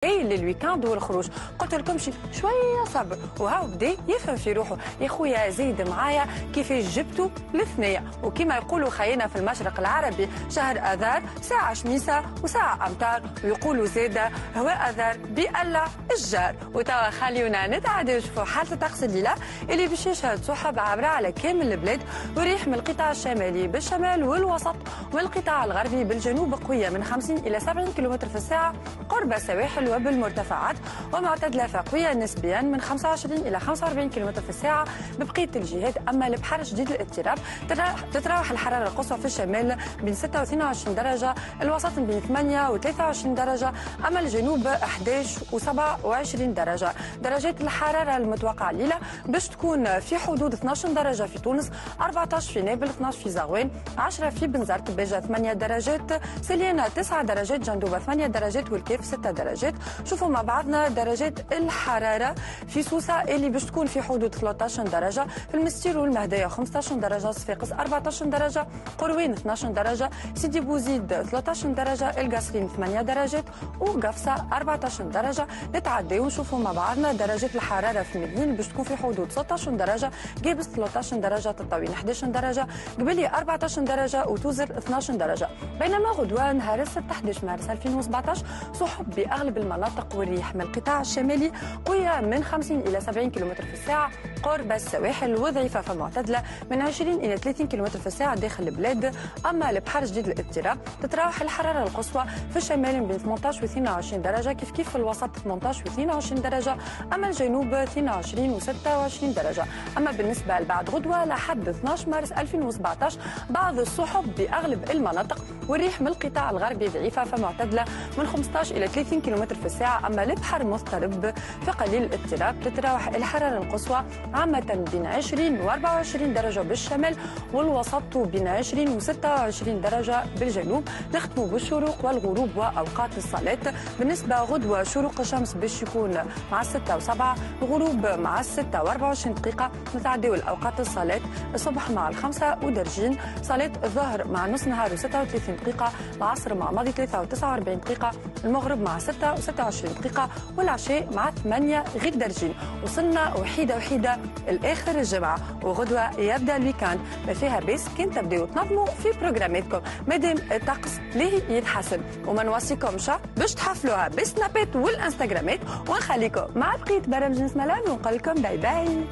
للويكاند والخروج. قلت لكم شويه صبر وهاو بدا يفهم في روحه. يا خويا زيد معايا كيفاش جبتوا الثنيه، وكما يقولوا خينا في المشرق العربي شهر اذار ساعه شميسه وساعه امطار، ويقولوا زيد هو اذار بألا الجار. وتوا خليونا نتعداو نشوفوا حاله الطقس الليله اللي باش يشهد سحب عابره على كامل البلاد، وريح من القطاع الشمالي بالشمال والوسط والقطاع الغربي بالجنوب قويه من 50 الى 70 كم في الساعه قرب السواحل وبالمرتفعات، ومعتدله فقويه نسبيا من 25 الى 45 كم في الساعه ببقيه الجهات. اما البحر شديد الاضطراب تتراوح الحراره القصوى في الشمال بين 6 و 22 درجه، الوسط بين 8 و 23 درجه، اما الجنوب 11 و 27 درجه. درجات الحراره المتوقعه الليله باش تكون في حدود 12 درجه في تونس، 14 في نابل، 12 في زغوان، 10 في بنزرت، بيجا 8 درجات، سليانه 9 درجات، جندوبه 8 درجات، والكيف 6 درجات. شوفوا مع بعضنا درجات الحراره في سوسه اللي باش تكون في حدود 13 درجه، في المستير والمهديه 15 درجه، صفاقس 14 درجه، قروين 12 درجه، سيدي بوزيد 13 درجه، القصرين 8 درجات، وقفصه 14 درجه. نتعداو ونشوفوا مع بعضنا درجات الحراره في مدين باش تكون في حدود 16 درجه، قابس 13 درجه، تطاوين 11 درجه، قبلي 14 درجه، وتوزر 12 درجه. بينما غدوه نهار السبت 11 مارس 2017 سحب باغلب المناطق، والريح من القطاع الشمالي قويه من 50 الى 70 كم في الساعه قرب السواحل، وضعيفه فمعتدله من 20 الى 30 كم في الساعه داخل البلاد. اما البحر شديد الاضطراب تتراوح الحراره القصوى في الشمال بين 18 و 22 درجه، كيف في الوسط 18 و 22 درجه، اما الجنوب 22 و 26 درجه. اما بالنسبه لبعد غدوه لحد 12 مارس 2017 بعض السحب باغلب المناطق، والريح من القطاع الغربي ضعيفه فمعتدله من 15 الى 30 كم في الساعه، اما البحر مضطرب في قليل الاضطراب تتراوح الحراره القصوى عامه بين 20 و 24 درجه بالشمال، والوسط بين 20 و 26 درجه بالجنوب. نختموا بالشروق والغروب واوقات الصلاه. بالنسبه غدوه شروق الشمس باش يكون مع 6 و 7، الغروب مع 6 و 24 دقيقه. نتعداو الاوقات الصلاه الصبح مع 5 ودرجين، صلاه الظهر مع نص نهار و 36 دقيقه، العصر مع ماضي 3 و 49 دقيقه، المغرب مع 6 و 26 دقيقه، والعشاء مع 8 غير درجين. وصلنا وحيده لاخر الجمعه، وغدوه يبدا الويكاند، ما فيها بس كان تبداو تنظموا في بروجراماتكم مادام الطقس ليه يتحسن. وما نوصيكمش باش تحفلوها بالسنابات والانستغرامات، ونخليكم مع بقيه برامج نسمة ونقول لكم باي باي.